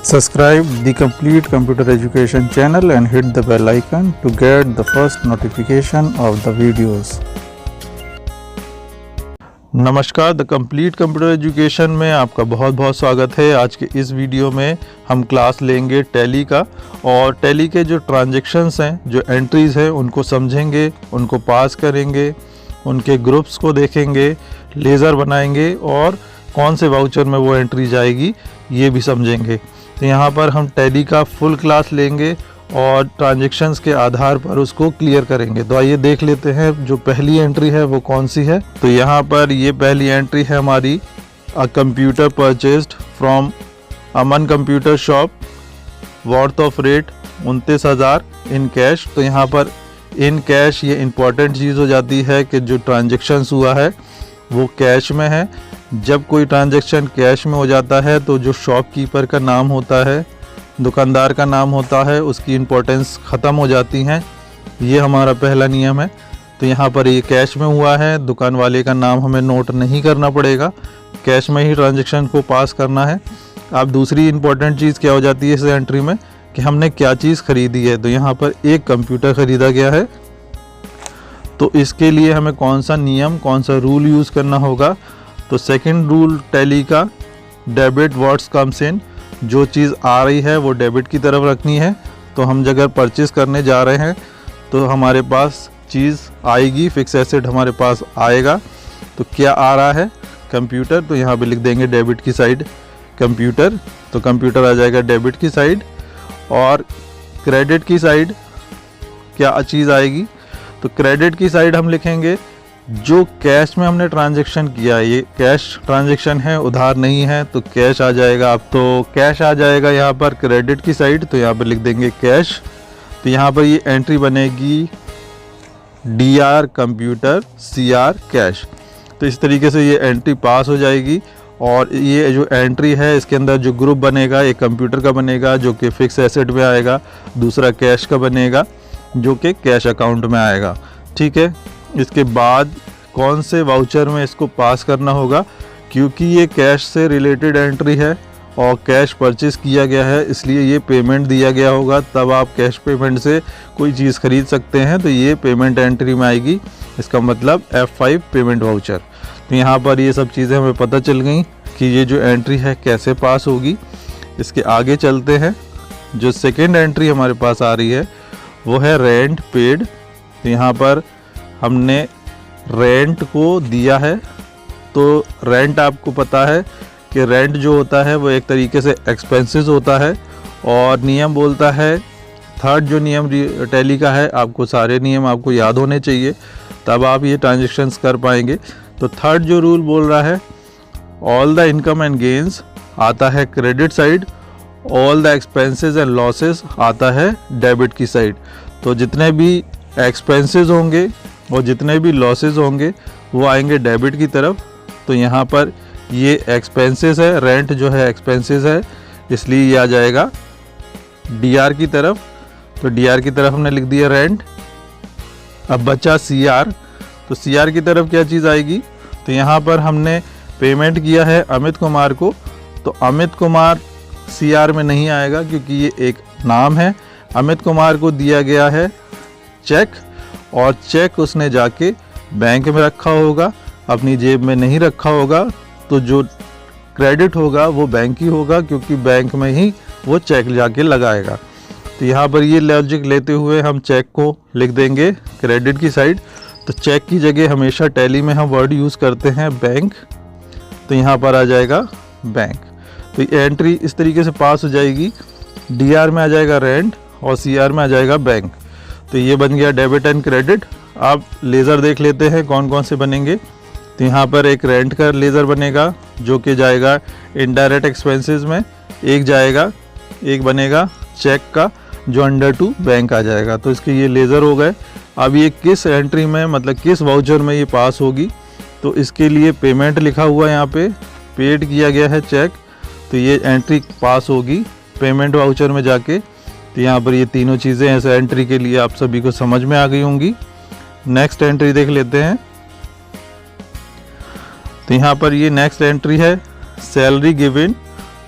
Subscribe the Complete Computer Education channel and hit the bell icon to get the first notification of the videos. नमस्कार, the complete computer education में आपका बहुत बहुत स्वागत है। आज के इस वीडियो में हम क्लास लेंगे टैली का, और टैली के जो ट्रांजैक्शंस हैं, जो एंट्रीज़ हैं, उनको समझेंगे, उनको पास करेंगे, उनके ग्रुप्स को देखेंगे, लेज़र बनाएंगे और कौन से वाउचर में वो एंट्री जाएगी ये भी समझेंगे। तो यहाँ पर हम टैली का फुल क्लास लेंगे और ट्रांजैक्शंस के आधार पर उसको क्लियर करेंगे। तो आइए देख लेते हैं जो पहली एंट्री है वो कौन सी है। तो यहाँ पर ये पहली एंट्री है हमारी, a computer purchased from Aman computer shop worth of rate 29,000 in cash. तो यहाँ पर इन कैश ये इम्पॉर्टेंट चीज़ हो जाती है कि जो ट्रांजैक्शंस हुआ है वो कैश में है। जब कोई ट्रांजैक्शन कैश में हो जाता है तो जो शॉपकीपर का नाम होता है, दुकानदार का नाम होता है, उसकी इम्पोर्टेंस ख़त्म हो जाती हैं। ये हमारा पहला नियम है। तो यहाँ पर ये कैश में हुआ है, दुकान वाले का नाम हमें नोट नहीं करना पड़ेगा, कैश में ही ट्रांजैक्शन को पास करना है। अब दूसरी इम्पॉर्टेंट चीज़ क्या हो जाती है इस एंट्री में कि हमने क्या चीज़ ख़रीदी है। तो यहाँ पर एक कंप्यूटर ख़रीदा गया है, तो इसके लिए हमें कौन सा नियम, कौन सा रूल यूज़ करना होगा। तो सेकंड रूल टैली का, डेबिट व्हाट्स कम्स इन, जो चीज़ आ रही है वो डेबिट की तरफ रखनी है। तो हम अगर परचेज़ करने जा रहे हैं तो हमारे पास चीज़ आएगी, फिक्स एसेट हमारे पास आएगा। तो क्या आ रहा है, कंप्यूटर, तो यहाँ पे लिख देंगे डेबिट की साइड कंप्यूटर। तो कंप्यूटर आ जाएगा डेबिट की साइड। और क्रेडिट की साइड क्या चीज़ आएगी, तो क्रेडिट की साइड हम लिखेंगे जो कैश में हमने ट्रांजैक्शन किया है, ये कैश ट्रांजैक्शन है, उधार नहीं है, तो कैश आ जाएगा। अब तो कैश आ जाएगा यहाँ पर क्रेडिट की साइड, तो यहाँ पर लिख देंगे कैश। तो यहाँ पर ये एंट्री बनेगी DR कंप्यूटर CR कैश। तो इस तरीके से ये एंट्री पास हो जाएगी। और ये जो एंट्री है इसके अंदर जो ग्रुप बनेगा, एक कंप्यूटर का बनेगा जो कि फिक्स एसेट में आएगा, दूसरा कैश का बनेगा जो कि कैश अकाउंट में आएगा। ठीक है, इसके बाद कौन से वाउचर में इसको पास करना होगा, क्योंकि ये कैश से रिलेटेड एंट्री है और कैश परचेस किया गया है, इसलिए ये पेमेंट दिया गया होगा, तब आप कैश पेमेंट से कोई चीज़ खरीद सकते हैं। तो ये पेमेंट एंट्री में आएगी, इसका मतलब F5 पेमेंट वाउचर। तो यहाँ पर ये सब चीज़ें हमें पता चल गई कि ये जो एंट्री है कैसे पास होगी। इसके आगे चलते हैं। जो सेकेंड एंट्री हमारे पास आ रही है वो है रेंट पेड। तो यहाँ पर हमने रेंट को दिया है। तो रेंट आपको पता है कि रेंट जो होता है वो एक तरीके से एक्सपेंसेस होता है, और नियम बोलता है, थर्ड जो नियम टैली का है, आपको सारे नियम आपको याद होने चाहिए तब आप ये ट्रांजैक्शंस कर पाएंगे। तो थर्ड जो रूल बोल रहा है, all the income and gains आता है credit side, all the expenses and losses आता है डेबिट की साइड। तो जितने भी एक्सपेंसेस होंगे और जितने भी लॉसेस होंगे वो आएंगे डेबिट की तरफ। तो यहाँ पर ये एक्सपेंसेस है, रेंट जो है एक्सपेंसेस है, इसलिए ये आ जाएगा DR की तरफ। तो DR की तरफ हमने लिख दिया रेंट। अब बचा CR। तो CR की तरफ क्या चीज़ आएगी, तो यहाँ पर हमने पेमेंट किया है अमित कुमार को, तो अमित कुमार CR में नहीं आएगा क्योंकि ये एक नाम है। अमित कुमार को दिया गया है चेक, और चेक उसने जाके बैंक में रखा होगा, अपनी जेब में नहीं रखा होगा। तो जो क्रेडिट होगा वो बैंक ही होगा, क्योंकि बैंक में ही वो चेक जाके लगाएगा। तो यहाँ पर ये लॉजिक लेते हुए हम चेक को लिख देंगे क्रेडिट की साइड। तो चेक की जगह हमेशा टैली में हम वर्ड यूज़ करते हैं बैंक, तो यहाँ पर आ जाएगा बैंक। तो ये एंट्री इस तरीके से पास हो जाएगी। DR में आ जाएगा रेंट और CR में आ जाएगा बैंक। तो ये बन गया डेबिट एंड क्रेडिट। अब लेज़र देख लेते हैं कौन कौन से बनेंगे। तो यहाँ पर एक रेंट का लेज़र बनेगा जो कि जाएगा इनडायरेक्ट एक्सपेंसेस में, एक बनेगा चेक का जो अंडर टू बैंक आ जाएगा। तो इसके ये लेज़र हो गए। अब ये किस एंट्री में, मतलब किस वाउचर में ये पास होगी, तो इसके लिए पेमेंट लिखा हुआ है, यहाँ पे पेड किया गया है चेक, तो ये एंट्री पास होगी पेमेंट वाउचर में जाके। तो यहाँ पर ये तीनों चीज़ें ऐसे एंट्री के लिए आप सभी को समझ में आ गई होंगी। नेक्स्ट एंट्री देख लेते हैं। तो यहाँ पर ये नेक्स्ट एंट्री है सैलरी गिवन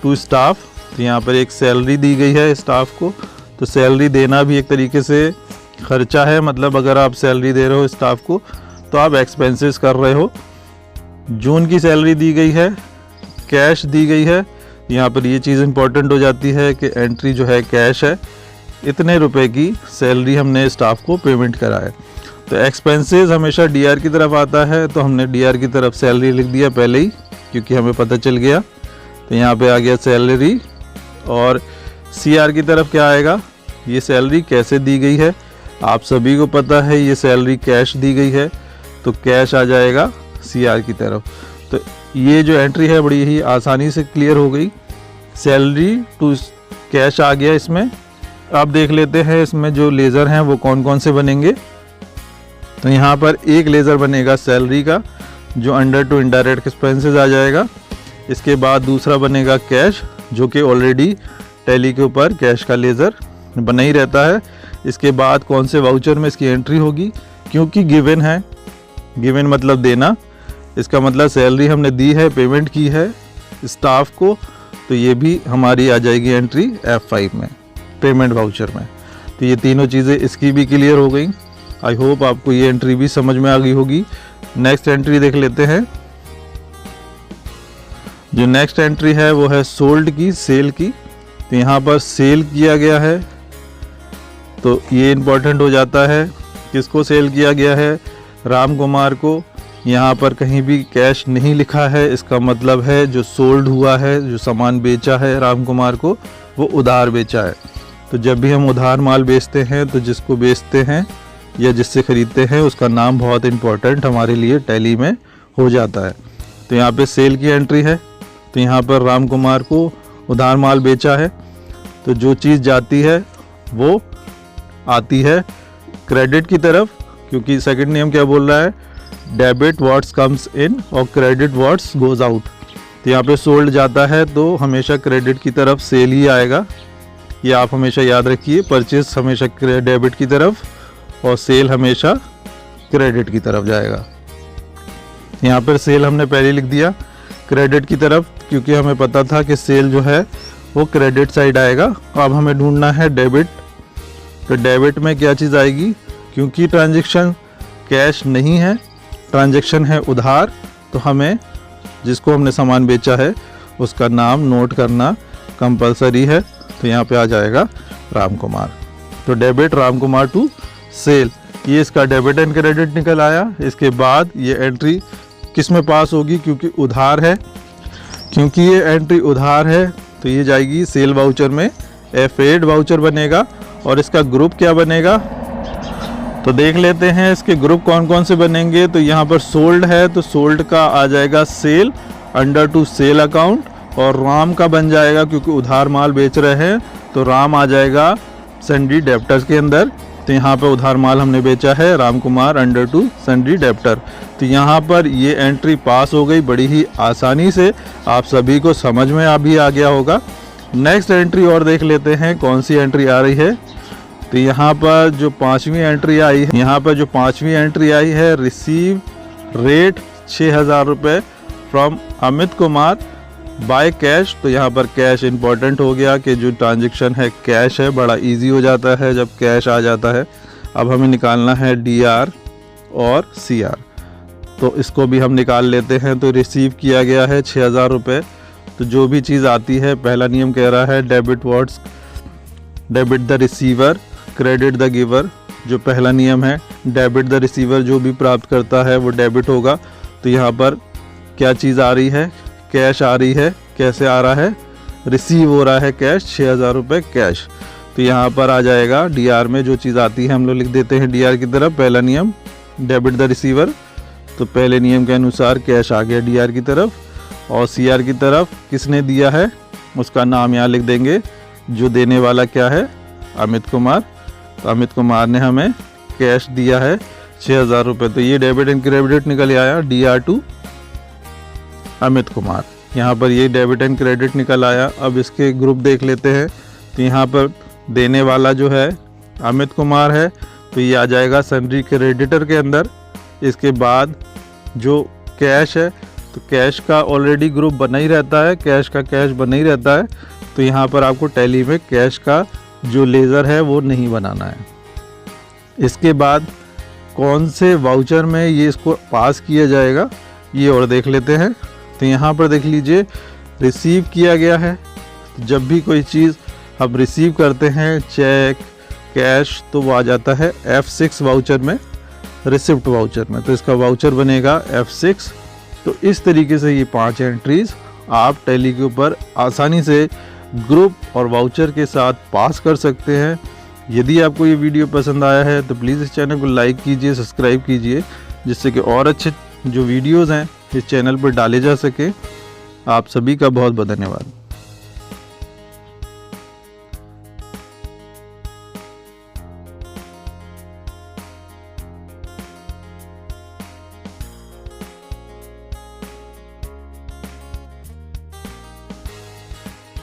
टू स्टाफ। तो यहाँ पर एक सैलरी दी गई है स्टाफ को, तो सैलरी देना भी एक तरीके से खर्चा है, मतलब अगर आप सैलरी दे रहे हो स्टाफ को तो आप एक्सपेंसेस कर रहे हो। जून की सैलरी दी गई है, कैश दी गई है। यहाँ पर ये चीज़ इंपॉर्टेंट हो जाती है कि एंट्री जो है कैश है, इतने रुपए की सैलरी हमने स्टाफ को पेमेंट करा है। तो एक्सपेंसेस हमेशा डीआर की तरफ आता है, तो हमने डीआर की तरफ सैलरी लिख दिया पहले ही, क्योंकि हमें पता चल गया। तो यहाँ पे आ गया सैलरी। और सीआर की तरफ क्या आएगा, ये सैलरी कैसे दी गई है, आप सभी को पता है ये सैलरी कैश दी गई है, तो कैश आ जाएगा सीआर की तरफ। तो ये जो एंट्री है बड़ी ही आसानी से क्लियर हो गई। सैलरी टू कैश आ गया। इसमें आप देख लेते हैं इसमें जो लेज़र हैं वो कौन कौन से बनेंगे। तो यहाँ पर एक लेज़र बनेगा सैलरी का, जो अंडर टू इनडायरेक्ट एक्सपेंसेस आ जाएगा। इसके बाद दूसरा बनेगा कैश, जो कि ऑलरेडी टैली के ऊपर कैश का लेज़र बना ही रहता है। इसके बाद कौन से वाउचर में इसकी एंट्री होगी, क्योंकि गिवन है, गिवन मतलब देना, इसका मतलब सैलरी हमने दी है, पेमेंट की है स्टाफ को, तो ये भी हमारी आ जाएगी एंट्री F5 में, पेमेंट वाउचर में। तो ये तीनों चीज़ें इसकी भी क्लियर हो गई। आई होप आपको ये एंट्री भी समझ में आ गई होगी। नेक्स्ट एंट्री देख लेते हैं। जो नेक्स्ट एंट्री है वो है सोल्ड की, सेल की। तो यहाँ पर सेल किया गया है, तो ये इम्पोर्टेंट हो जाता है। किसको सेल किया गया है, राम कुमार को। यहाँ पर कहीं भी कैश नहीं लिखा है, इसका मतलब है जो सोल्ड हुआ है, जो सामान बेचा है राम कुमार को, वो उधार बेचा है। तो जब भी हम उधार माल बेचते हैं तो जिसको बेचते हैं या जिससे ख़रीदते हैं उसका नाम बहुत इम्पोर्टेंट हमारे लिए टैली में हो जाता है। तो यहाँ पे सेल की एंट्री है, तो यहाँ पर राम कुमार को उधार माल बेचा है, तो जो चीज़ जाती है वो आती है क्रेडिट की तरफ, क्योंकि सेकंड नियम क्या बोल रहा है, डेबिट व्हाट्स कम्स इन और क्रेडिट व्हाट्स गोज आउट। तो यहाँ पे सोल्ड जाता है तो हमेशा क्रेडिट की तरफ सेल ही आएगा, ये आप हमेशा याद रखिए। परचेस हमेशा डेबिट की तरफ और सेल हमेशा क्रेडिट की तरफ जाएगा। यहाँ पर सेल हमने पहले लिख दिया क्रेडिट की तरफ, क्योंकि हमें पता था कि सेल जो है वो क्रेडिट साइड आएगा। अब हमें ढूंढना है डेबिट। तो डेबिट में क्या चीज़ आएगी, क्योंकि ट्रांजैक्शन कैश नहीं है, ट्रांजैक्शन है उधार, तो हमें जिसको हमने सामान बेचा है उसका नाम नोट करना कंपलसरी है। तो यहाँ पे आ जाएगा राम कुमार। तो debit Ram Kumar to sale, ये इसका डेबिट एंड क्रेडिट निकल आया। इसके बाद ये एंट्री किस में पास होगी, क्योंकि उधार है, क्योंकि ये एंट्री उधार है तो ये जाएगी सेल वाउचर में, F8 वाउचर बनेगा। और इसका ग्रुप क्या बनेगा, तो देख लेते हैं इसके ग्रुप कौन कौन से बनेंगे। तो यहाँ पर सोल्ड है, तो सोल्ड का आ जाएगा sale under to sale account, और राम का बन जाएगा, क्योंकि उधार माल बेच रहे हैं तो राम आ जाएगा सन्डी डेप्टर्स के अंदर। तो यहाँ पर उधार माल हमने बेचा है Ram Kumar under to सन्डी debtor. तो यहाँ पर ये एंट्री पास हो गई बड़ी ही आसानी से, आप सभी को समझ में अभी आ गया होगा। नेक्स्ट एंट्री और देख लेते हैं कौन सी एंट्री आ रही है। तो यहाँ पर जो पांचवी एंट्री आई है, यहाँ पर जो पांचवी एंट्री आई है, रिसीव रेट 6,000 रुपये from Amit Kumar by cash. तो यहाँ पर कैश इंपॉर्टेंट हो गया कि जो ट्रांजैक्शन है कैश है, बड़ा इजी हो जाता है जब कैश आ जाता है। अब हमें निकालना है डीआर और सीआर, तो इसको भी हम निकाल लेते हैं। तो रिसीव किया गया है 6,000 रुपये। तो जो भी चीज़ आती है, पहला नियम कह रहा है debit what's, debit the receiver, credit the giver. जो पहला नियम है, डेबिट द रिसीवर, जो भी प्राप्त करता है वो डेबिट होगा। तो यहाँ पर क्या चीज़ आ रही है, कैश आ रही है। कैसे आ रहा है, रिसीव हो रहा है कैश, 6,000 रुपये कैश। तो यहाँ पर आ जाएगा डीआर में जो चीज़ आती है हम लोग लिख देते हैं डीआर की तरफ। पहला नियम डेबिट द रिसीवर, तो पहले नियम के अनुसार कैश आ गया डीआर की तरफ। और सीआर की तरफ किसने दिया है उसका नाम यहाँ लिख देंगे। जो देने वाला क्या है, अमित कुमार। तो अमित कुमार ने हमें कैश दिया है 6,000 रुपये। तो ये डेबिट एंड क्रेडिट निकल आया डीआर टू अमित कुमार। यहाँ पर ये डेबिट एंड क्रेडिट निकल आया। अब इसके ग्रुप देख लेते हैं। तो यहाँ पर देने वाला जो है अमित कुमार है, तो ये आ जाएगा सन्ड्री क्रेडिटर के अंदर। इसके बाद जो कैश है, तो कैश का ऑलरेडी ग्रुप बना ही रहता है, कैश का कैश बना ही रहता है। तो यहाँ पर आपको टैली में कैश का जो लेज़र है वो नहीं बनाना है। इसके बाद कौन से वाउचर में ये इसको पास किया जाएगा ये और देख लेते हैं। तो यहाँ पर देख लीजिए रिसीव किया गया है। जब भी कोई चीज़ हम रिसीव करते हैं चेक कैश तो वो आ जाता है F6 वाउचर में, रिसिप्ट वाउचर में। तो इसका वाउचर बनेगा F6। तो इस तरीके से ये 5 एंट्रीज़ आप टैली के ऊपर आसानी से ग्रुप और वाउचर के साथ पास कर सकते हैं। यदि आपको ये वीडियो पसंद आया है तो प्लीज़ इस चैनल को लाइक कीजिए, सब्सक्राइब कीजिए, जिससे कि और अच्छे जो वीडियोज़ हैं इस चैनल पर डाले जा सके। आप सभी का बहुत बहुत धन्यवाद।